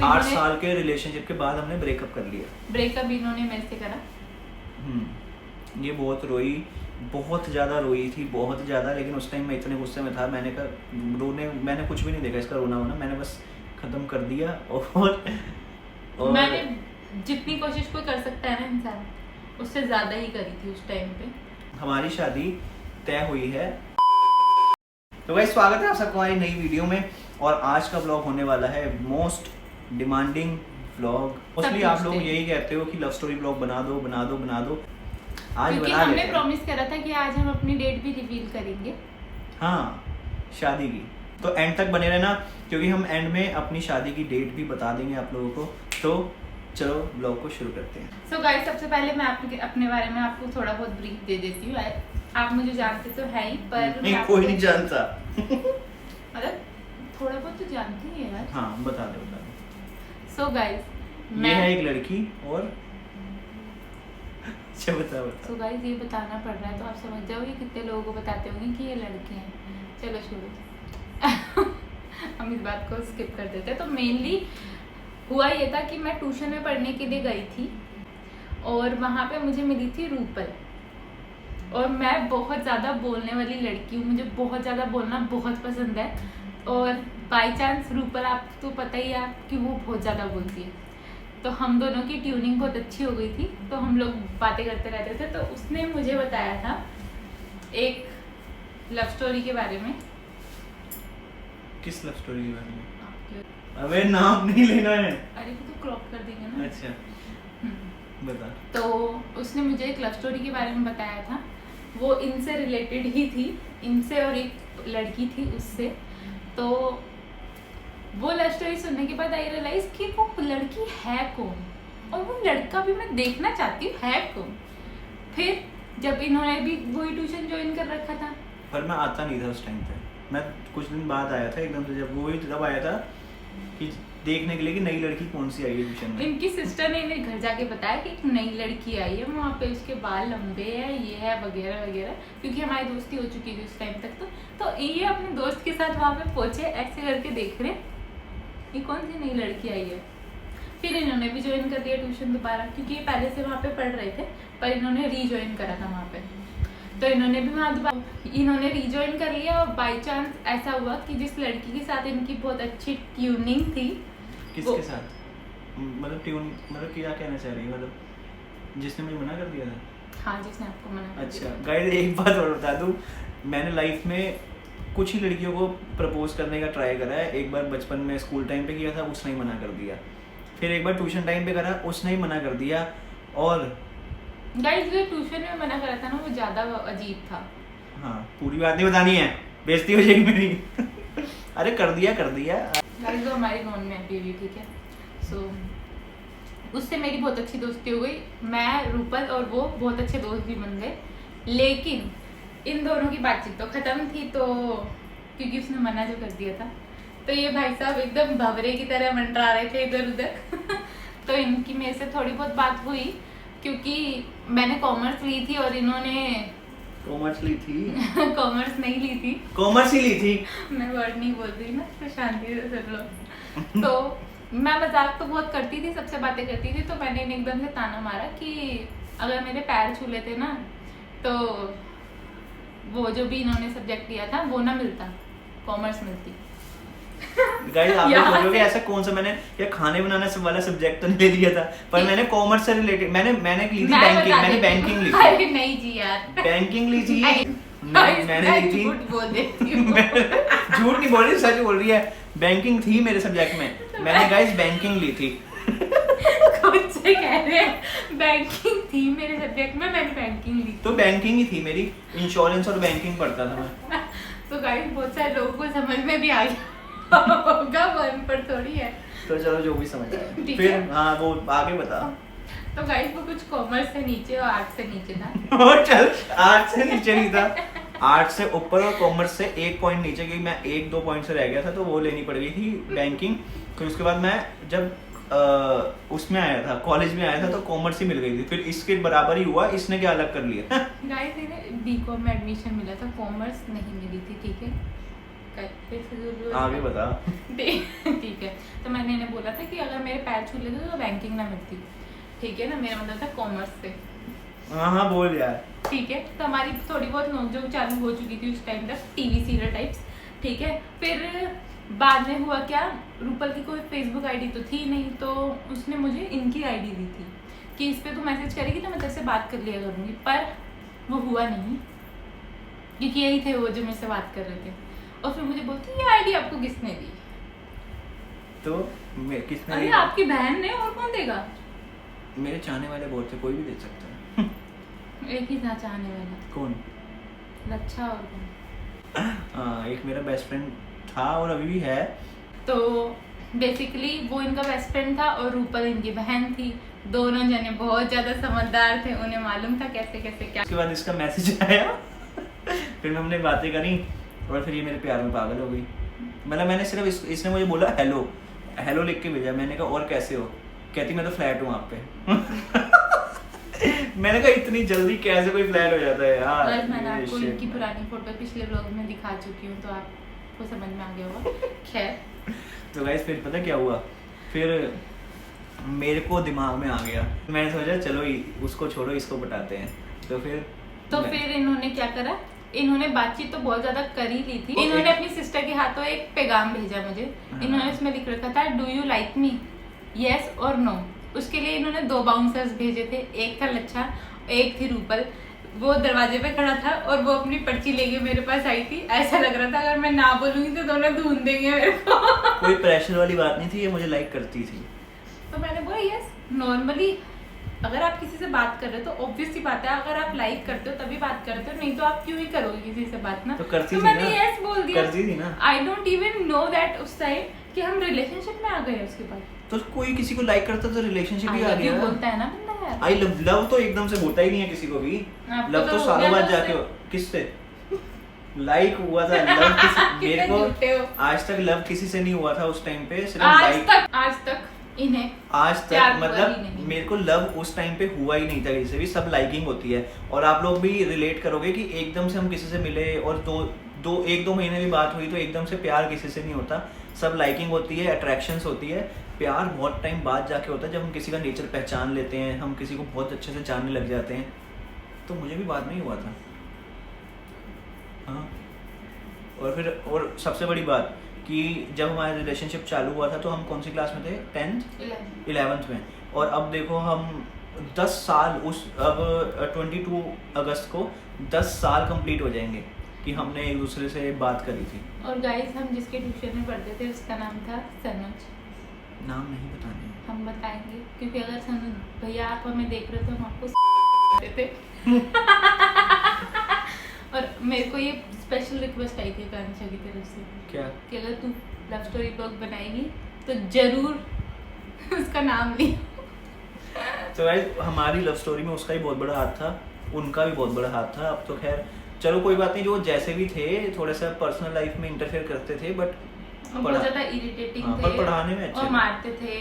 8 साल के रिलेशनशिप के बाद हमने ब्रेकअप कर लिया। ब्रेकअप इन्होंने मेरे से करा। ये बहुत रोई, बहुत ज़्यादा रोई थी, बहुत ज़्यादा। लेकिन उस टाइम मैं इतने गुस्से में था, मैंने कहा मैंने कुछ भी नहीं देखा इसका रोना वोना, मैंने बस ख़त्म कर दिया। और मैंने जितनी कोशिश कोई कर सकता है ना इंसान, उससे ज़्यादा ही करी थी उस टाइम पे। हमारी शादी तय हुई है। तो गाइस स्वागत है आप सबको हमारी नई वीडियो में। और आज का व्लॉग होने वाला है मोस्ट डिमांडिंग व्लॉग। मोस्टली आप लोग यही कहते हो कि लव स्टोरी व्लॉग बना दो बना दो बना दो। आज क्योंकि बना हमने लेते प्रॉमिस करा था कि आज हम अपनी डेट भी रिवील करेंगे। हाँ, शादी की। तो एंड तक बने रहना, क्योंकि हम एंड में अपनी शादी की डेट भी बता देंगे आप लोगों को। तो चलो ब्लॉग को शुरू करते हैं। सो गाइस, सबसे पहले मैं अपने बारे में आपको थोड़ा बहुत ब्रीफ दे देती हूँ। आप मुझे जानते तो है ही, पर नहीं, कोई नहीं जानता। मतलब थोड़ा बहुत तो जानती ही है यार। हाँ, बता दो। सो गाइस, ये है एक लड़की और बता। सो गाइस, ये बताना पड़ रहा है तो आप समझ जाओगे कितने लोगों को बताते होंगे कि ये लड़के हैं। चलो छोड़ो। हम इस बात को स्किप कर देते हैं। तो मेनली हुआ ये था कि मैं ट्यूशन में पढ़ने के लिए गई थी और वहाँ पे मुझे मिली थी रूपल। और मैं बहुत ज़्यादा बोलने वाली लड़की हूँ, मुझे बहुत ज़्यादा बोलना बहुत पसंद है। और बाय चांस रूपल, आप तो पता ही है कि वो बहुत ज़्यादा बोलती है, तो हम दोनों की ट्यूनिंग बहुत अच्छी हो गई थी। तो हम लोग बातें करते रहते थे। तो उसने मुझे बताया था एक लव स्टोरी के बारे में। किस लव स्टोरी के बारे में? अबे नाम नहीं लेना है। अरे वो तो क्रॉप कर देंगे ना। अच्छा, बता। तो उसने मुझे एक लव स्टोरी के बारे में बताया था। वो इनसे रिलेटेड ही थी, इनसे और एक लड़की थी उससे। तो वो लव स्टोरी सुनने के बाद आई रियलाइज कि वो लड़की है कौन और वो लड़का भी मैं देखना चाहती हूँ है कौन। फिर जब इन्होंने भी वही ट्यूशन ज्वाइन कर रखा था, पर मैं आता नहीं था उस टाइम पे। मैं कुछ दिन बाद आया था एकदम से, जब वो ही तब आया था कि देखने के लिए कि नई लड़की कौन सी आई है ट्यूशन में। इनकी सिस्टर ने इन्हें घर जाके बताया कि एक नई लड़की आई है, वहाँ पे उसके बाल लंबे हैं, ये है वगैरह वगैरह। क्योंकि हमारी दोस्ती हो चुकी थी उस टाइम तक। तो ये अपने दोस्त के साथ वहाँ पे पहुंचे, ऐसे करके देख रहे ये कौन सी नई लड़की आई है। फिर इन्होंने भी ज्वाइन कर दिया ट्यूशन दोबारा, क्योंकि ये पहले से वहाँ पे पढ़ रहे थे, पर इन्होंने रीज्वाइन करा था वहाँ पे। तो इन्होंने भी वहाँ दोबारा इन्होंने रीज्वाइन कर लिया। और बाई चांस ऐसा हुआ कि जिस लड़की के साथ इनकी बहुत अच्छी ट्यूनिंग थी। किसके साथ? मतलब ट्यून, मतलब क्या कहना चाह रही है? मतलब जिसने मुझे मना कर दिया था? हाँ, जिसने आपको मना कर दिया। अच्छा गाइस, एक बात और बता दूं, मैंने लाइफ में कुछ ही लड़कियों को प्रपोज करने का ट्राई करा है। एक बार बचपन में स्कूल टाइम पे किया था, उसने ही मना कर दिया। फिर एक बार ट्यूशन टाइम पे करा, उसने ही मना कर दिया। और गाइस, जो ट्यूशन में मना करा था ना, वो ज्यादा अजीब था। हाँ, पूरी बात नहीं बतानी है, बेइज्जती हो जाएगी मेरी। अरे कर दिया गाइस, वो हमारी नॉन में अभी भी, ठीक है। सो उससे मेरी बहुत अच्छी दोस्ती हो गई। मैं, रूपल और वो बहुत अच्छे दोस्त भी बन गए। लेकिन इन दोनों की बातचीत तो खत्म थी, तो क्योंकि उसने मना जो कर दिया था। तो ये भाई साहब एकदम भंवरे की तरह मंडरा रहे थे इधर उधर। तो इनकी मेरे से थोड़ी बहुत बात हुई, क्योंकि मैंने कॉमर्स ली थी और इन्होंने कॉमर्स ली थी। कॉमर्स नहीं ली थी, कॉमर्स ही ली थी। मैं वर्ड नहीं बोल रही ना, तो शांति से सुन लो। तो मैं मजाक तो बहुत करती थी, सबसे बातें करती थी। तो मैंने इन्हें एकदम से ताना मारा कि अगर मेरे पैर छू लेते ना, तो वो जो भी इन्होंने सब्जेक्ट लिया था वो ना मिलता, कॉमर्स मिलती। गाइस, आप लोग बोलोगे ऐसा कौन सा मैंने या खाने बनाना सब वाला सब्जेक्ट तो नहीं ले लिया था, पर मैंने कॉमर्स से रिलेटेड मैंने ली थी बैंकिंग। मैंने बैंकिंग ली थी। अरे नहीं जी यार, बैंकिंग ली थी। मैंने ली थी। झूठ बोल देती हूँ। झूठ नहीं बोल रही, सच बोल रही है। बैंकिंग थी मेरे सब्जेक्ट में। मैंने गाइस बैंकिंग ली थी। खुद से कह रहे हैं बैंकिंग थी मेरे सब्जेक्ट में, मैंने बैंकिंग ली। तो बैंकिंग ही थी मेरी, इंश्योरेंस और बैंकिंग पढ़ता था मैं। तो गाइस, बहुत सारे लोगों को समझ में भी आ गया होगा, वो अनपढ़ थोड़ी है। तो चलो जो भी समझ आया। ठीक फिर है। हाँ, वो आगे बता। तो गाइस, वो कुछ कॉमर्स से नीचे और आर्ट्स से नीचे था। और चल, आर्ट्स से नीचे नहीं था, आर्ट्स से ऊपर और कॉमर्स से 1 पॉइंट नीचे, क्योंकि मैं 1-2 पॉइंट से रह गया था, तो वो लेनी पड़ गई थी बैंकिंग। फिर उसके बाद मैं जब उसमें आया था, कॉलेज में आया था, तो कॉमर्स ही मिल गई थी। फिर इसके बराबर ही हुआ, इसने क्या अलग कर लिया। गाइस, इन्हें बीकॉम में एडमिशन मिला था, कॉमर्स नहीं मिली थी, ठीक है। बेफिजूल आगे बता। ठीक है, तो मैंने इन्हें बोला था कि अगर मेरे पैर छू लेते तो बैंकिंग ना मिलती, ठीक है ना, मेरा मतलब था कॉमर्स से। हाँ बोल यार। ठीक है, तो हमारी थोड़ी बहुत नोकझोंक चालू हो चुकी थी उस टाइम तक, टीवी सीरियल टाइप्स। ठीक है, फिर बाद में हुआ क्या, रूपल की कोई फेसबुक आईडी तो थी नहीं, तो उसने मुझे इनकी आईडी दी थी कि इस पे तू मैसेज करेगी तो मैं तेरे से बात कर लिया करूँगी, पर वो हुआ नहीं क्योंकि यही थे वो जो मेरे से बात कर रहे थे। और फिर मुझे बोलती ये आईडी आपको किसने दी? तो किसने अरे दी? आपकी बहन ने, और कौन देगा? मेरे चाहने वाले बहुत थे, कोई भी दे सकता है। एक ही था चाहने वाला, कौन? लच्छा और कौन? हाँ, एक मेरा बेस्ट फ्रेंड था और अभी भी है। तो बेसिकली वो इनका बेस्ट फ्रेंड था और रूपल इनकी बहन थी। दोनों जने बहुत ज्यादा समझदार थे, उन्हें मालूम था कैसे कैसे क्या। उसके बाद इसका मैसेज आया फिर हमने बातें करी और फिर ये मेरे प्यार में पागल हो गई। मतलब मैंने सिर्फ इसने मुझे बोला हेलो हेलो लिख के भेजा। मैंने कहा और कैसे हो? कहती मैं तो फ्लैट हूँ आप पे। मैंने कहा इतनी जल्दी कैसे कोई फ्लैट हो जाता है यार। गाइस मैंने आपको Shit, इनकी man. पुरानी फोटो पिछले व्लॉग में दिखा चुकी हूँ, तो आपको समझ में आ गया होगा। खैर तो गाइस फिर पता क्या हुआ, फिर मेरे को दिमाग में आ गया, मैंने सोचा चलो उसको छोड़ो इसको पटाते हैं। तो फिर इन्होंने क्या करा, इन्होंने बातचीत तो बहुत ज्यादा कर ही ली थी। इन्होंने अपनी सिस्टर के हाथों एक पैगाम भेजा मुझे। इन्होंने उसमें लिख रखा था do you like me, yes और नो। उसके लिए इन्होंने 2 बाउंसर्स भेजे थे, एक था लच्छा, एक थी रूपल। वो दरवाजे पे खड़ा था और वो अपनी पर्ची लेके मेरे पास आई थी। ऐसा लग रहा था अगर मैं ना बोलूंगी तो दोनों ढूंढ देंगे मेरे को। कोई प्रेशर वाली बात नहीं थी, ये मुझे लाइक करती थी। तो मैंने बोला यस, नॉर्मली अगर आप किसी से बात कर रहे हो तो ऑब्वियस सी बात है, अगर आप लाइक करते हो तभी बात करते हो, नहीं तो आप क्यों ही करोगे किसी से बात ना। तो करती थी मैंने ना, यस बोल दिया। करती थी ना। I don't even know that उस टाइम कि हम रिलेशनशिप में आ गए उसके बाद। तो कोई किसी को लाइक करता तो रिलेशनशिप ही आ गया। बोलता है ना बंदा यार। आई लव तो एकदम से होता ही नहीं है किसी को भी। आपको लव तो तो हो सालों गया बाद ना जाके उससे। किससे लाइक हुआ था। लव किसी मेरे कितने झूठे हो। को आज तक लव किसी से नहीं हुआ था उस टाइम पे, सिर्फ आज तक इन्हें आज प्यार तक हुआ ही मतलब नहीं। मेरे को लव उस टाइम पे हुआ ही नहीं था किसी से भी। सब लाइकिंग होती है और आप लोग भी रिलेट करोगे कि एकदम से हम किसी से मिले और एक दो महीने भी बात हुई तो एकदम से प्यार किसी से नहीं होता। सब लाइकिंग होती है, अट्रैक्शंस होती है। प्यार बहुत टाइम बाद जाके होता है, जब हम किसी का नेचर पहचान लेते हैं, हम किसी को बहुत अच्छे से जानने लग जाते हैं। तो मुझे भी बाद में ही हुआ था। हाँ, और सबसे बड़ी बात कि जब हमारा रिलेशनशिप चालू हुआ था तो हम कौन सी क्लास में थे? 10th 11th में। और अब देखो हम 10 साल अब 22 अगस्त को 10 साल कंप्लीट हो जाएंगे कि हमने एक दूसरे से बात करी थी। और गाइस हम जिसके ट्यूशन में पढ़ते थे उसका नाम था सनोज। नाम नहीं बताने, हम बताएंगे क्योंकि अगर सनोज भैया आप हमें देख रहे हो तो हम आपको देते। और मेरे को ये स्पेशल रिक्वेस्ट आई थी कांक्षा की तरफ से। क्या? कि अगर तू लव स्टोरी ब्लॉग बनाएगी तो जरूर उसका नाम ली। तो गाइस हमारी लव स्टोरी में उसका ही बहुत बड़ा हाथ था, उनका भी बहुत बड़ा हाथ था। अब तो खैर चलो कोई बात नहीं, जो जैसे भी थे थोड़ा सा पर्सनल लाइफ में इंटरफेयर करते थे, बट बहुत ज्यादा इरिटेटिंग थे। पर पढ़ाने में अच्छे और मारते थे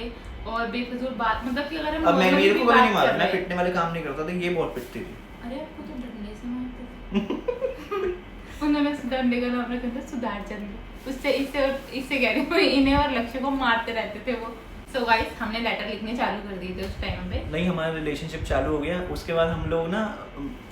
और बेफिजूल बात, मतलब कि अगर हम अब मैं मेरे को नहीं मारा, मैं रहे पिटने वाले काम नहीं करता था, ये बहुत पिटती थी। अरे आपको तो डंडे से मारते थे। उन्होंने डंडे का नाम रखा था सुधार चंद्र। उससे इससे कह रही हूँ, इन्हें और लक्ष्य को मारते रहते थे वो। सो गाइस हमने लेटर लिखने चालू कर दिए थे उस टाइम पे। नहीं, हमारा रिलेशनशिप चालू हो गया। उसके बाद हम लोग ना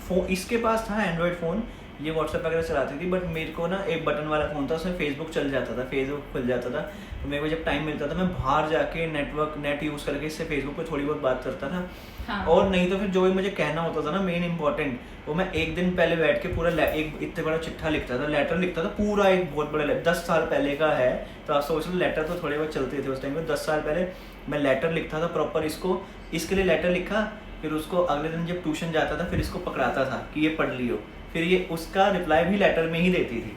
फोन, इसके पास था एंड्रॉयड फ़ोन, ये व्हाट्सएप वगैरह चलाती थी, बट मेरे को ना एक बटन वाला फ़ोन था, उसमें फेसबुक चल जाता था, फेसबुक खुल जाता था। तो मेरे को जब टाइम मिलता था मैं बाहर जाके नेट यूज़ करके इससे फेसबुक पे थोड़ी बहुत बात करता था। हाँ। और नहीं तो फिर जो भी मुझे कहना होता था ना मेन इंपॉर्टेंट, वो मैं एक दिन पहले बैठ के पूरा एक इतने बड़ा चिट्ठा लिखता था, लेटर लिखता था पूरा, एक बहुत बड़ा 10 साल पहले का है। तो आप सोच लो लेटर तो थोड़े बहुत चलते थे उस टाइम में। 10 साल पहले मैं लेटर लिखता था प्रॉपर, इसके लिए लेटर लिखा, फिर उसको अगले दिन जब ट्यूशन जाता था फिर इसको पकड़ाता था कि ये पढ़ लियो, फिर ये उसका रिप्लाई भी लेटर में ही देती थी।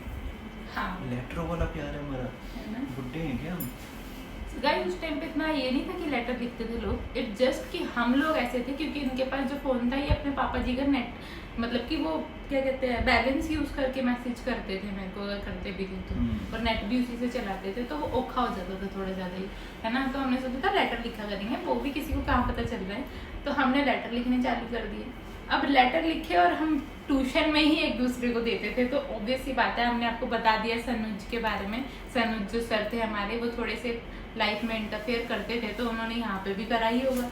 हाँ। लेटर वाला प्यार है हमारा, बुड्ढे हैं क्या हम? गाइस उस टाइम पे इतना ये नहीं था कि लेटर लिखते थे लोग, इट जस्ट कि हम लोग ऐसे थे क्योंकि इनके पास जो फोन था ये अपने पापा जी का नेट, मतलब कि वो क्या कहते हैं बैलेंस यूज करके मैसेज करते थे मेरे को, अगर करते भी थे तो, और नेट भी उसी से चलाते थे, तो वो औखा हो जाता था थोड़ा ज़्यादा ही, है ना। तो हमने सोचा था लेटर लिखा करेंगे, वो भी किसी को कहाँ पता चल रहा है, तो हमने लेटर लिखने चालू कर दिए। अब लेटर लिखे और हम ट्यूशन में ही एक दूसरे को देते थे, तो ऑब्वियस सी बात है, हमने आपको बता दिया सनुज के बारे में। सनुज जो सर थे हमारे, वो थोड़े से लाइफ में इंटरफेयर करते थे, तो उन्होंने यहाँ पे भी करा ही होगा,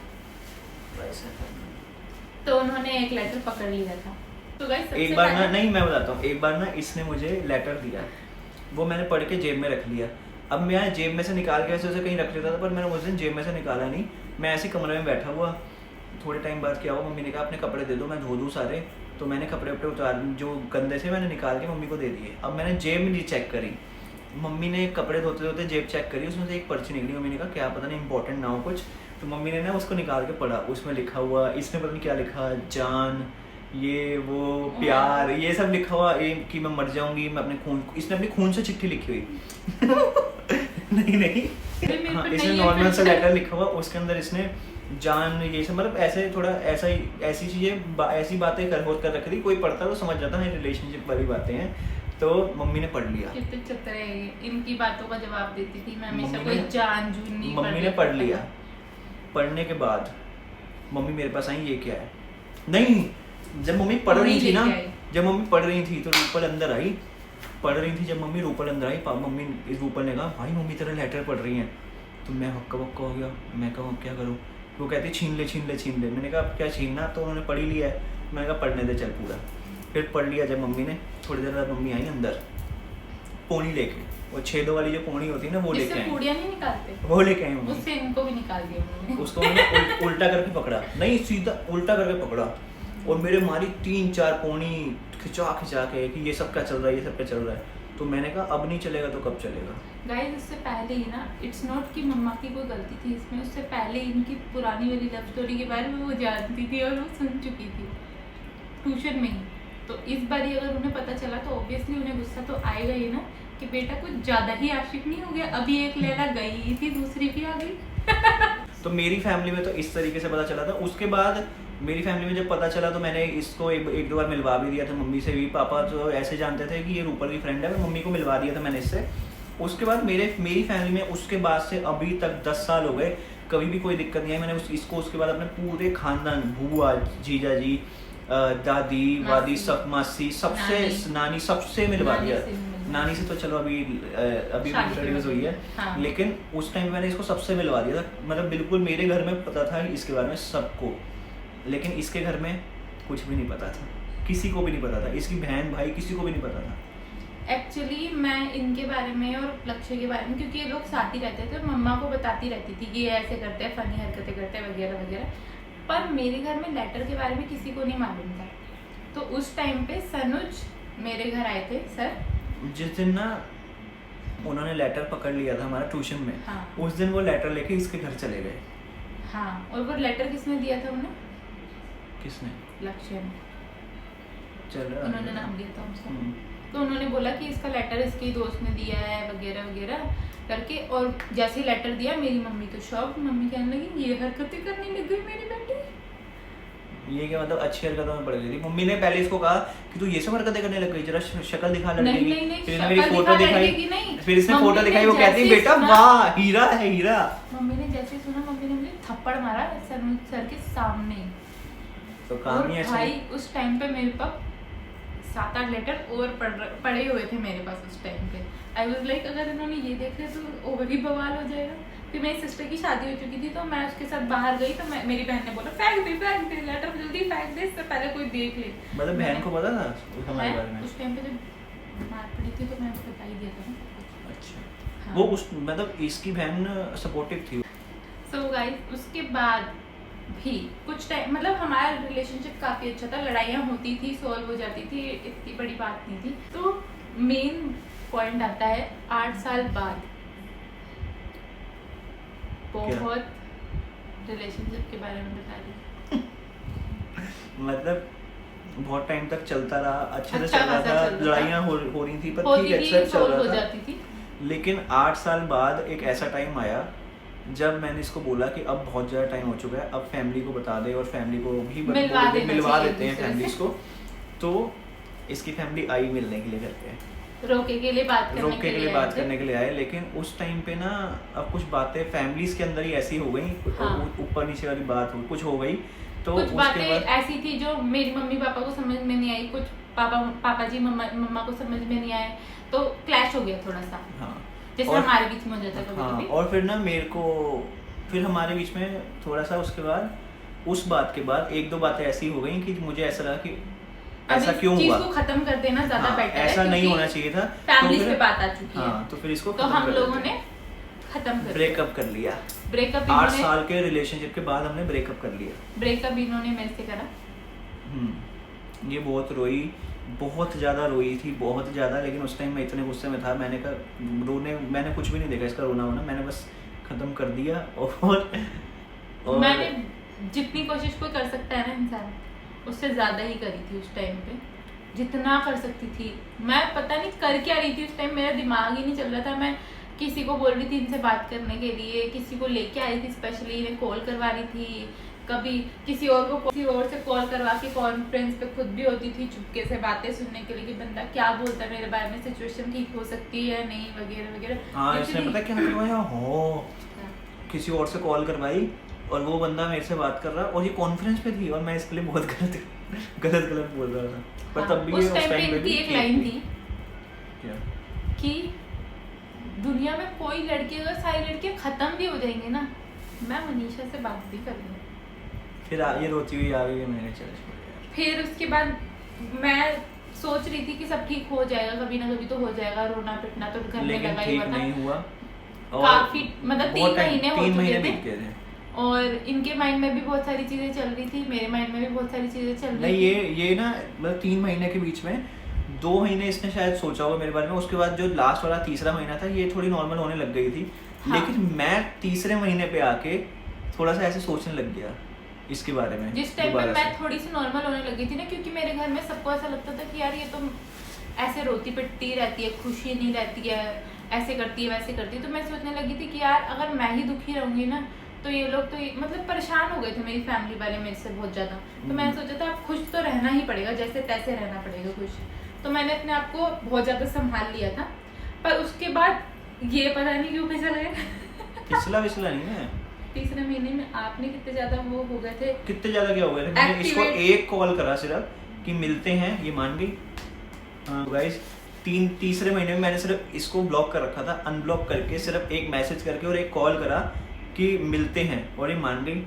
तो उन्होंने एक लेटर पकड़ लिया था। तो गाइस एक बार ना, नहीं मैं बताता हूँ, एक बार ना इसने मुझे लेटर दिया, वो मैंने पढ़ के जेब में रख लिया। अब मैं जेब में से निकाल के ऐसे कहीं रख लेता था, पर मैंने उस दिन जेब में से निकाला नहीं। मैं ऐसे कमरे में बैठा हुआ, थोड़े टाइम बाद क्या हुआ, मम्मी ने कहा अपने कपड़े दे दो, मैं धो दूँ सारे। तो मैंने कपड़े वपड़े उतार, जो गंदे से मैंने निकाल के मम्मी को दे दिए। अब मैंने जेब नहीं चेक करी, मम्मी ने कपड़े धोते धोते जेब चेक करी, उसमें से एक पर्ची निकली। मम्मी ने कहा क्या पता नहीं इंपॉर्टेंट ना हो कुछ, तो मम्मी ने ना उसको निकाल के पढ़ा। उसमें लिखा हुआ, इसने पता नहीं क्या लिखा, जान, ये वो, प्यार, ये सब लिखा हुआ, कि मैं मर जाऊंगी, मैं अपने खून, इसने अपनी खून से चिट्ठी लिखी हुई नहीं हाँ, इसने नॉर्मल सा लेटर लिखा हुआ, उसके अंदर इसने जान, ये सब, मतलब ऐसे थोड़ा ऐसा ही, ऐसी चीजें, ऐसी बातें कर रखी थी। कोई पढ़ता तो समझ जाता है रिलेशनशिप वाली बातें हैं। तो मम्मी ने पढ़ लिया। कितने चतरे हैं, इनकी बातों का जवाब देती थी मैं हमेशा, मम्मी कोई ने- जान जून नहीं। मम्मी ने पढ़ लिया। पढ़ने के बाद मम्मी मेरे पास आई, ये क्या है? नहीं, जब मम्मी पढ़ रही थी ना, जब मम्मी पढ़ रही थी तो रूपल अंदर आई, पढ़ रही थी जब मम्मी, रूपल अंदर आई, मम्मी इस रूपल ने कहा भाई मम्मी तेरा लेटर पढ़ रही है। तो मैं हक्का बक्का हो गया, मैं कहूँ क्या करूँ? वो कहती छीन ले छीन ले छीन ले। मैंने कहा अब क्या छीनना, तो उन्होंने पढ़ ही लिया है। मैंने कहा पढ़ने दे चल पूरा। फिर पढ़ लिया जब मम्मी ने, थोड़ी देर बाद मम्मी आई अंदर पोनी लेके, वो छेदों वाली जो पोनी होती है ना, वो लेके आई, पूड़ियाँ नहीं निकालते, वो लेके आई मम्मी। उससे इनको भी निकाल दिया उन्होंने। उसको मैंने उल्टा करके पकड़ा, नहीं सीधा उल्टा करके पकड़ा, और मेरे मारी 3-4 पोनी खिंचा के कि ये सब क्या चल रहा है, ये सब क्या चल रहा है। तो मैंने कहा अब नहीं चलेगा तो कब चलेगा। गाइस उससे पहले ही ना, इट्स नॉट कि मम्मा की कोई गलती थी इसमें, उससे पहले इनकी पुरानी वाली लव स्टोरी के बारे में वो जानती थी और वो सुन चुकी थी ट्यूशन में ही। तो इस बार अगर उन्हें पता चला तो ऑब्वियसली उन्हें गुस्सा तो आएगा ही ना, कि बेटा कुछ ज़्यादा ही आशिक नहीं हो गया, अभी एक लैला गई थी दूसरी भी आ गई। तो मेरी फैमिली में तो इस तरीके से पता चला था। उसके बाद मेरी फैमिली में जब पता चला तो मैंने इसको एक दो बार मिलवा भी दिया था मम्मी से भी। पापा तो ऐसे जानते थे कि ये रूपल की फ्रेंड है, मैं मम्मी को मिलवा दिया था मैंने इससे। उसके बाद मेरी फैमिली में उसके बाद से अभी तक 10 साल हो गए, कभी भी कोई दिक्कत नहीं आई। मैंने इसको उसके बाद अपने पूरे खानदान, बुआ, जीजा जी, दादी वादी, सब मासी, सबसे, नानी, सबसे मिलवा दिया। नानी से तो चलो अभी इंट्रोड्यूस हुई है, हाँ। लेकिन उस टाइम मैंने इसको सबसे मिलवा दिया था। मतलब बिल्कुल मेरे घर में पता था इसके बारे में सबको, लेकिन इसके घर में कुछ भी नहीं पता था, किसी को भी नहीं पता था, इसकी बहन भाई किसी को भी नहीं पता था। एक्चुअली मैं इनके बारे में और लक्ष्य के बारे में, क्योंकि ये लोग साथ ही रहते थे, मम्मा को बताती रहती थी कि ये ऐसे करते हैं, फनी हरकतें करते हैं वगैरह वगैरह, पर मेरे घर में लेटर के बारे में किसी को नहीं मालूम था। तो उस टाइम पे सनुज मेरे घर आए थे सर, जिस दिन ना उन्होंने लेटर पकड़ लिया था हमारा ट्यूशन में, हाँ। उस दिन वो लेटर लेके इसके घर चले गए। हाँ, और वो लेटर किसने दिया था उन्हें? किसने? लक्ष्य ने, चल रहा उन्होंने नाम दिया था उसका। हम्म। तो उन्होंने बोला कि इसका लेटर इसके दोस्त ने दिया है वगैरह वगैरह करके, और जैसे ही लेटर दिया मेरी मम्मी तो शॉक, मम्मी कहने लगी ये हरकतें करने लग गई मेरी बेटी। ये क्या मतलब अच्छी हरकतों में पड़ गई थी। मम्मी ने पहले इसको कहा कि तू ये सब हरकतें करने लग गई, जरा शक्ल दिखा लड़के की। नहीं, फिर इसने मेरी शक्ल फोटो दिखा दिखाई, लड़के की नहीं। फिर इसने मम्मी फोटो ने दिखाई, वो कहती जैसे बेटा सुना- वाह हीरा है हीरा। मम्मी ने जैसे सुना, मम्मी ने मुझे थप्पड़ मारा सर के सामने। तो काम और ही ऐसा भाई है। उस टाइम पे मेरे पास 7-8 लेटर और पड़े हुए थे मेरे पास उस टाइम पे। आई वाज लाइक अगर इन्होंने ये देख लिया तो ओवर ही बवाल हो जाएगा। फिर मेरी सिस्टर की शादी हो चुकी थी, तो मैं उसके साथ बाहर गई, तो मेरी बहन ने बोला फेंक दे लेटर, जल्दी फेंक दे, इससे पहले कोई देख ले। मतलब बहन को पता था हमारे बारे में? उस टाइम पे जब मार पड़ी थी तो मैं उसको बता ही दिया था ना। अच्छा, हाँ। वो उस मतलब इसकी बहन सपोर्टिव थी। सो गाइस उसके बाद भी कुछ टाइम, मतलब हमारा रिलेशनशिप काफ़ी अच्छा था, लड़ाइयाँ होती थी, सॉल्व हो जाती थी, इतनी बड़ी बात नहीं थी। तो मेन पॉइंट आता है 8 साल बाद बहुत रिलेशनशिप के बारे में बता रही। मतलब बहुत टाइम तक चलता रहा, अच्छे से अच्छा चल रहा खासा था, चल रहा था। लड़ाइयाँ हो रही थी पर होती ठीक है, थी, सब चल सॉल्व हो रहा था। जाती थी। लेकिन 8 साल बाद एक ऐसा टाइम आया जब मैंने इसको बोला कि अब बहुत ज़्यादा टाइम हो चुका है, अब फैमिली को बता दे और फैमिली को भी मिलवा मिलवा चाहिए देते हैं एक दूसरे फैमिलीज से। को। तो इसकी फैमिली आई मिलने के लिए घर पे, रोके के लिए बात करने रोके के लिए आए बात थे। करने के लिए आए, लेकिन उस टाइम पे ना अब कुछ बातें फैमिलीज के अंदर ही ऐसी हो गई, हाँ। ऊपर नीचे वाली बात हो कुछ हो गई, तो कुछ उसके बातें बाद ऐसी थी जो मेरी मम्मी पापा को समझ में नहीं आई, कुछ पापा जी मम्मा को समझ में नहीं आए, तो क्लैश हो गया थोड़ा सा, हाँ जैसे और- हमारे बीच में हो जाता है हाँ, कभी-कभी। और फिर ना मेरे को फिर हमारे बीच में थोड़ा सा उसके बाद उस बात के बाद एक दो बातें ऐसी हो गई कि मुझे ऐसा लगा कि अब ऐसा इस क्यों चीज हुआ, को खत्म कर देना ज्यादा हाँ, बेटर है, ऐसा नहीं क्योंकि होना चाहिए था, फैमिलीज फिर- पे बात आ चुकी हाँ, है, तो फिर इसको तो खत्म हम कर लोगों देते ने खत्म कर ब्रेकअप कर लिया। ब्रेकअप 8 साल के रिलेशनशिप के बाद हमने ब्रेकअप कर लिया। ब्रेकअप इन्होंने मेरे से करा। ये बहुत रोई, बहुत ज़्यादा रोई थी, बहुत ज़्यादा, लेकिन उस टाइम मैं इतने गुस्से में था, मैंने कहा मैंने कुछ भी नहीं देखा इसका रोना वोना, मैंने बस ख़त्म कर दिया। और मैंने जितनी कोशिश कोई कर सकता है ना इंसान, उससे ज्यादा ही करी थी उस टाइम पे, जितना कर सकती थी। मैं पता नहीं कर क्या रही थी उस टाइम, मेरा दिमाग ही नहीं चल रहा था। मैं किसी को बोल रही थी इनसे बात करने के लिए, किसी को लेके आई थी, स्पेशली इन्हें कॉल करवा रही थी, कभी किसी और से कॉल करवा के कॉन्फ्रेंस पे खुद भी होती थी चुपके से बातें सुनने के लिए कि बंदा क्या बोलता है मेरे बारे में, सिचुएशन ठीक हो सकती है नहीं, वगैरह वगैरह। हाँ, इसने पता क्या करवाया हो, किसी और से कॉल करवाई और वो बंदा मेरे से बात कर रहा और ये कॉन्फ्रेंस पे थी और मैं इसके लिए बहुत गलत बोल रहा था, पर हाँ, तब भी उस टाइम पे इनकी एक लाइन थी क्या? कि दुनिया में कोई लड़की, अगर सारी लड़कियां खत्म भी हो जाएंगी ना, मैं मनीषा से बात भी कर लूँगी। फिर ये रोती हुई आ गई, मैंने चल छोड़ यार। फिर उसके बाद मैं सोच रही थी कि सब ठीक हो जाएगा, कभी ना कभी तो हो जाएगा, रोना पिटना तो घर में लेकिन लगा ही ठीक हुआ था। नहीं हुआ, काफी मतलब 3 महीने हो 3 चुके महीने थे बीत गए थे। और इनके माइंड में भी बहुत सारी चीजें चल रही थी, मेरे माइंड में भी बहुत सारी चीजें चल रही नहीं, थी। ये ना मतलब 3 महीने के बीच में 2 महीने इसने शायद सोचा होगा मेरे बारे में, उसके बाद जो लास्ट वाला तीसरा महीना था ये थोड़ी नॉर्मल होने लग गई थी। हाँ। लेकिन मैं तीसरे महीने पे आके थोड़ा सा ऐसे सोचने लग गया इसके बारे में। जिस टाइम पे दोबारा मैं से। थोड़ी सी नॉर्मल होने लगी थी ना, क्योंकि मेरे घर में सबको ऐसा लगता था कि यार ये तो ऐसे रोती पिटती रहती है, खुशी नहीं रहती है, ऐसे करती है वैसे करती है। तो मैं सोचने लगी थी कि यार अगर मैं ही दुखी रहूंगी ना, तो ये लोग तो मतलब परेशान हो गए थे मेरी फैमिली वाले मेरे से बहुत ज़्यादा। तो मैंने सोचा था अब खुश तो रहना ही पड़ेगा, जैसे तैसे रहना पड़ेगा खुश। तो मैंने अपने आप को बहुत ज़्यादा संभाल लिया था, पर उसके बाद ये पता नहीं क्यों फिसल गए। पिछला नहीं है, तीसरे महीने में आपने कितने ज़्यादा वो हो गए थे, कितने ज्यादा क्या हो गए थे। मैंने इसको Activate- एक कॉल करा सिर्फ कि मिलते हैं, ये मान गई। गाइस तीसरे महीने में मैंने सिर्फ इसको ब्लॉक कर रखा था, अनब्लॉक करके सिर्फ एक मैसेज करके और एक कॉल करा कि मिलते हैं, और ये मान गई।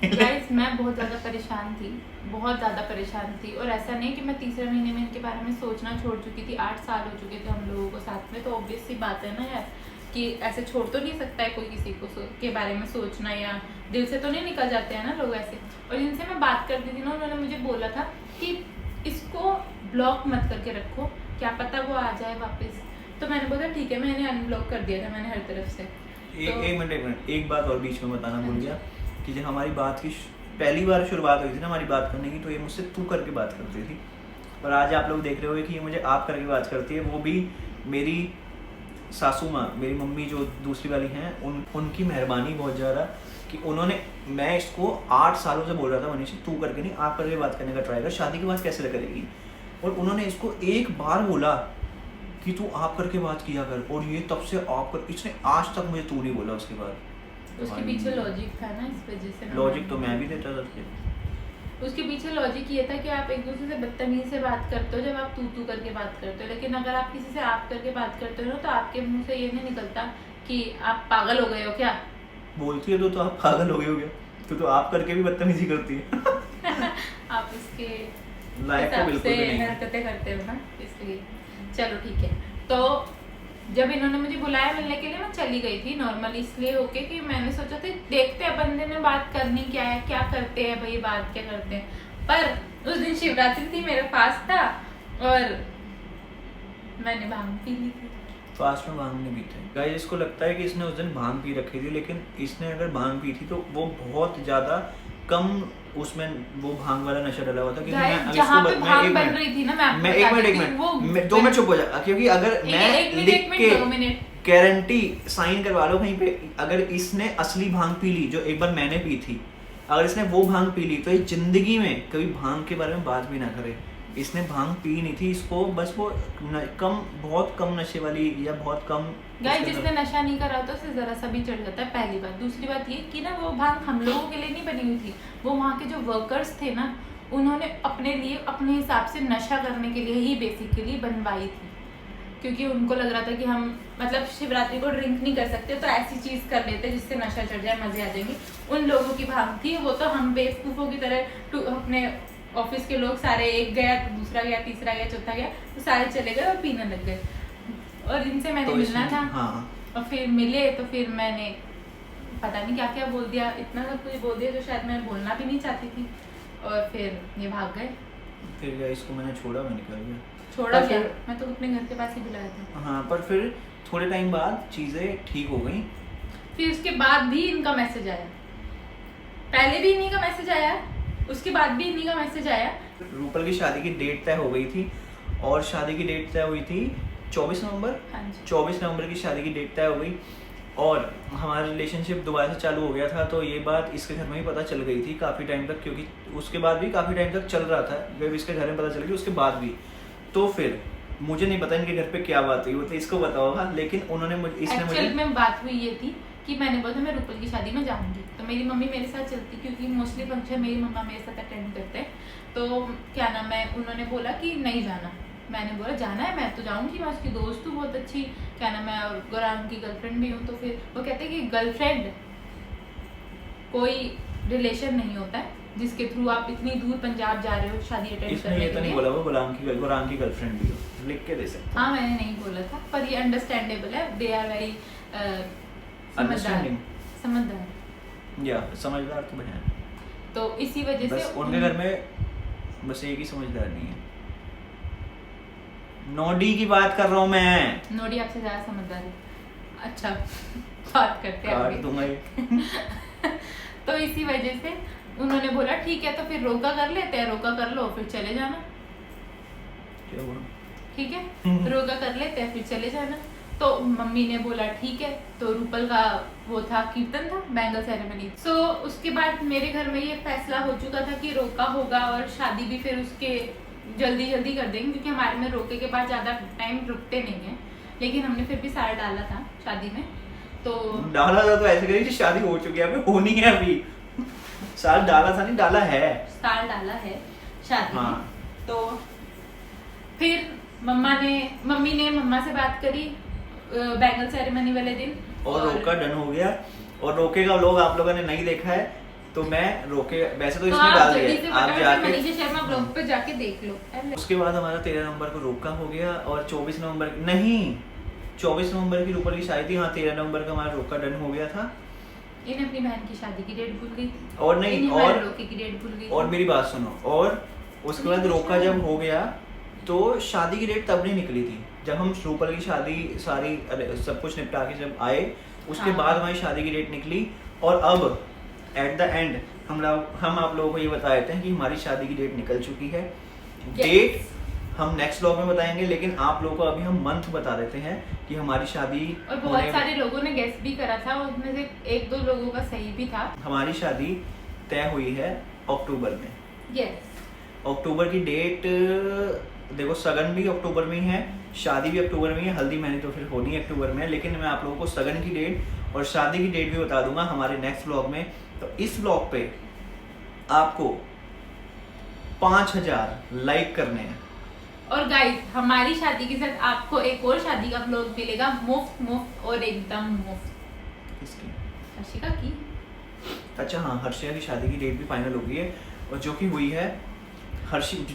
गाइस मैं बहुत ज़्यादा परेशान थी, बहुत ज़्यादा परेशान थी। और ऐसा नहीं कि मैं तीसरे महीने में इनके बारे में सोचना छोड़ चुकी थी, 8 साल हो चुके थे हम लोगों को साथ में, तो ऑब्वियस सी बात है ना यार कि ऐसे छोड़ तो नहीं सकता है कोई किसी को के बारे में सोचना, या दिल से तो नहीं निकल जाते हैं ना लोग ऐसे। और जिनसे मैं बात करती थी ना, उन्होंने मुझे बोला था कि इसको ब्लॉक मत करके रखो, क्या पता वो आ जाए वापस। तो मैंने बोला ठीक है, मैंने अनब्लॉक कर दिया था मैंने हर तरफ से। एक मिनट एक बात और बीच में बताना भूल गया कि जब हमारी बात की पहली बार शुरुआत हुई थी ना हमारी बात करने की, तो ये मुझसे तू करके बात करती थी, और आज आप लोग देख रहे होंगे कि ये मुझे आप करके बात करती है। वो भी मेरी सासू माँ, मेरी मम्मी जो दूसरी वाली हैं, उनकी मेहरबानी बहुत ज़्यादा कि उन्होंने, मैं इसको 8 सालों से बोल रहा था मनीष तू करके नहीं आप करके बात करने का ट्राई कर, शादी के बाद कैसे करेगी, और उन्होंने इसको एक बार बोला कि तू आप करके बात किया कर, और ये तब से आप कर, इसने आज तक मुझे तू नहीं बोला उसके बाद। उसके पीछे लॉजिक था ना, इस वजह से लॉजिक तो मैं भी देता था। उसके पीछे लॉजिक ये था कि आप एक दूसरे से बदतमीजी से बात करते हो जब आप तू करके बात करते हो, लेकिन अगर आप किसी से आप करके बात करते हो ना, तो आपके मुंह से ये नहीं निकलता कि आप पागल हो गए हो क्या। बोलती है तो आप पागल हो गए हो क्या, तो आप करके भी बदतमीजी करती है। आप इसके लाइफ को बिल्कुल भी नहीं। हरकतें करते हो ना, इसलिए चलो ठीक है। तो जब इन्होंने मुझे बुलाया मिलने के लिए, मैं चली गई थी नॉर्मली इसलिए होके कि मैंने सोचा था देखते हैं बंदे में बात करनी क्या है, क्या करते हैं भाई, बात क्या करते हैं। पर उस दिन शिवरात्रि थी, मेरे पास था और मैंने भांग पी ली थी। फास्ट में भांग नहीं पीते गाइस। इसको लगता है कि इसने उस दिन भांग पी रखी थी, लेकिन इसने अगर भांग पी थी तो वो बहुत ज्यादा कम, उसमें वो भांग वाला नशा डला हुआ था। क्योंकि मैं अब जहाँ पे इसको भांग बन रही थी ना, मैं एक मिनट 2 मिनट चुप हो जा, क्योंकि अगर मैं लिख के गारंटी साइन करवा लो कहीं पे, अगर इसने असली भांग पी ली जो एक बार मैंने पी थी, अगर इसने वो भांग पी ली तो ये जिंदगी में कभी भांग के बारे में बात भी ना करे। इसने भांग पी नहीं थी, इसको बस वो बहुत कम नशे वाली या बहुत कम गाइस जिसने नशा नहीं करा तो उसे जरा सा भी चढ़ जाता है, पहली बात। दूसरी बात ये कि ना वो भांग हम लोगों के लिए नहीं बनी हुई थी, वो वहाँ के जो वर्कर्स थे ना उन्होंने अपने लिए अपने हिसाब से नशा करने के लिए ही बेसिकली बनवाई थी, क्योंकि उनको लग रहा था कि हम मतलब शिवरात्रि को ड्रिंक नहीं कर सकते तो ऐसी चीज़ कर लेते जिससे नशा चढ़ जाए, मजे आ जाएंगे। उन लोगों की भांग थी वो, तो हम बेवकूफ़ों की तरह अपने ऑफिस के लोग सारे, एक गया तो दूसरा गया, तीसरा गया, चौथा गया, तो सारे चले गए और पीने लग गए। और इनसे मैंने तो मिलना था। हाँ। और फिर मिले तो फिर मैंने पता नहीं क्या क्या बोल दिया, इतना सब कुछ बोल दिया जो शायद मैं बोलना भी नहीं चाहती थी, और फिर ये भाग गए। फिर इसको मैंने छोड़ा, मैं निकल गया। छोड़ा क्या, मैं तो अपने घर के पास ही बुलाया था। हाँ, पर फिर थोड़े टाइम बाद चीज़ें ठीक हो गई। फिर उसके बाद भी इनका मैसेज आया, पहले भी इन्हीं का मैसेज आया, उसके बाद भी इन्हीं का मैसेज आया। रूपल की शादी की डेट तय हो गई थी, और शादी की डेट तय हुई थी 24 नवंबर। हाँ जी। 24 नवंबर की शादी की डेट तय हो गई, और हमारा रिलेशनशिप दोबारा से चालू हो गया था। तो ये बात इसके घर में ही पता चल गई थी काफ़ी टाइम तक, क्योंकि उसके बाद भी काफ़ी टाइम तक चल रहा था, जब इसके घर में पता चल गई उसके बाद भी। तो फिर मुझे नहीं पता इनके घर पे क्या बात हुई, वो तो इसको बताओ। हाँ, लेकिन उन्होंने एक्चुअल में बात हुई ये थी कि मैंने बोला मैं रूपल की शादी में जाऊंगी, तो मेरी मम्मी मेरे साथ चलती, क्योंकि मोस्टली फंक्शन मेरी मम्मा मेरे साथ अटेंड करते हैं। तो क्या नाम है, उन्होंने बोला कि नहीं जाना, मैंने बोला जाना है, मैं तो जाऊंगी, मैं उसकी दोस्त हूँ बहुत अच्छी, क्या नाम है, और गौरांग की गर्लफ्रेंड भी हूँ। तो फिर वो कहते हैं कि गर्लफ्रेंड कोई रिलेशन नहीं होता है जिसके थ्रू आप इतनी दूर पंजाब जा रहे हो शादी अटेंड इसने करने ये के तो नहीं लिए। बोला वो गौरांग की गर्लफ्रेंड भी हो, लिख के दे सकते। हाँ मैंने नहीं बोला था, पर ये अंडरस्टैंडेबल है, दे आर वेरी अंडरस्टैंडिंग, समझदार या समझदार तो है। तो इसी वजह से बस उनके घर में बस एक ही समझदार नहीं है। नोडी की बात कर रहा हूँ मैं। नोडी आपसे ज्यादा समझदार है। अच्छा बात करते हैं काट आगे। दूंगा ये। तो इसी वजह से उन्होंने बोला ठीक है, तो फिर रोका कर लेते हैं, रोका कर लो फिर चले जाना, क्या हुआ? ठीक है, रोका कर लेते हैं फिर चले जाना। तो मम्मी ने बोला ठीक है। तो रूपल का वो था, कीर्तन था, बैंगल सेरेमनी। सो उसके बाद मेरे घर में ये फैसला हो चुका था कि रोका होगा, और शादी भी फिर उसके जल्दी जल्दी कर देंगे, क्योंकि हमारे में रोके के बाद ज़्यादा टाइम रुकते नहीं है। लेकिन हमने फिर भी साल डाला था शादी में। तो डाला था तो ऐसे करिए कि शादी हो चुकी है, अभी होनी है अभी। साल डाला था नहीं, डाला है, साल डाला है शादी हाँ। में। तो फिर मम्मी ने मम्मा से बात करी बैंगल सेरेमनी वाले दिन, और रोका डन हो गया। और रोके का व्लॉग आप लोगों ने नहीं देखा है तो मैं रोके वैसे तो इसमें आप डाल जल्दी दिया से है, आप फटाफट जाके मनीषा शर्मा ब्लॉग पे जाके देख लो। उसके बाद हमारा 13 नवंबर को रोका हो गया, और 24 नवंबर नहीं 24 नवंबर की रूपल की शादी थी। हाँ, 13 नवंबर का हमारा रोका डन हो गया था। इन्हें अपनी बहन की शादी की डेट भूल गई थी, और नहीं, इन्हें हमारे और रोके की डेट भूल गई और थी। मेरी बात सुनो, और उसके बाद रोका जब हो गया तो शादी की डेट तब नहीं निकली थी, जब हम रूपल की शादी सारी सब कुछ निपटा के जब आए, उसके हाँ। बाद हमारी शादी की डेट निकली। और अब एट द एंड हम आप लोगों को ये बता देते हैं कि हमारी शादी की डेट निकल चुकी है। डेट हम नेक्स्ट व्लॉग में बताएंगे, लेकिन आप लोगों को अभी हम मंथ बता देते हैं कि हमारी शादी और बहुत सारे लोगों ने गेस भी करा था, उसमें से एक दो लोगों का सही भी था। हमारी शादी तय हुई है अक्टूबर में। यस, अक्टूबर की डेट देखो, सगन भी अक्टूबर में ही है, शादी भी अक्टूबर में ही है, हल्दी मेहंदी तो फिर होनी है अक्टूबर में, लेकिन मैं आप लोगों को सगन की डेट और शादी की डेट भी बता दूंगा हमारे नेक्स्ट व्लॉग में। तो इस व्लॉग पे आपको 5000 लाइक करने हैं। और गाइस हमारी शादी के साथ आपको एक और शादी का व्लॉग मिलेगा, मुफ्त और एकदम मुफ्त। इसकी हर्षिका की, अच्छा हाँ, हर्षिया की शादी की डेट भी फाइनल हो गई है, और जो कि हुई है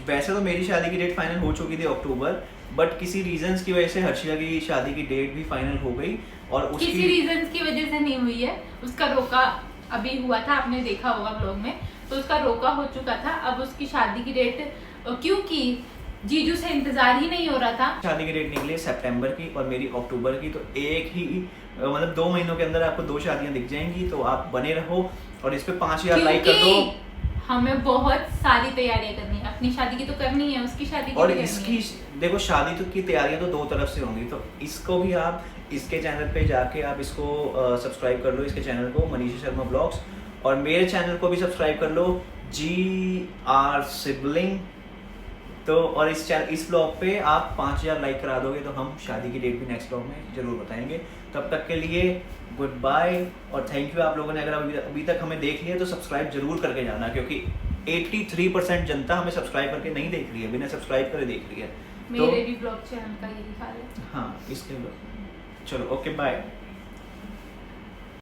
वैसे तो मेरी शादी की डेट फाइनल हो चुकी थी अक्टूबर, बट किसी रीजंस की वजह से हर्षिया की शादी की डेट भी फाइनल हो गई। और उसकी किसी रीजंस की वजह से नहीं हुई है, उसका रोका अभी हुआ था, आपने देखा होगा व्लॉग में, तो उसका रोका हो चुका था। अब उसकी शादी की डेट, क्योंकि जीजू से इंतजार ही नहीं हो रहा था। शादी की डेट निकली है सितंबर की और मेरी अक्टूबर की, तो एक ही मतलब 2 महीनों के अंदर आपको 2 शादियां दिख जाएंगी। तो आप बने रहो और इस पे 5000 लाइक कर दो। हमें बहुत सारी तैयारियां करनी है, अपनी शादी की तो करनी है, उसकी शादी की और भी इसकी करनी है। देखो, शादी तो की तैयारियां तो 2 तरफ से होंगी, तो इसको भी आप इसके चैनल पे जाके आप इसको सब्सक्राइब कर लो, इसके चैनल को, मनीषा शर्मा ब्लॉग्स, और मेरे चैनल को भी सब्सक्राइब कर लो, GR सिबलिंग तो और इस ब्लॉग पे आप 5000 लाइक करा दोगे तो हम शादी की डेट भी नेक्स्ट ब्लॉग में जरूर बताएंगे। तब तक के लिए गुड बाय और थैंक यू। आप लोगों ने अगर अभी तक हमें देख लिया तो सब्सक्राइब जरूर करके जाना, क्योंकि 83% जनता हमें सब्सक्राइब करके नहीं देख रही है, बिना सब्सक्राइब करे देख रही है। मेरे भी ब्लॉग चैनल का यही हाल है। हाँ इसलिए चलो ओके बाय।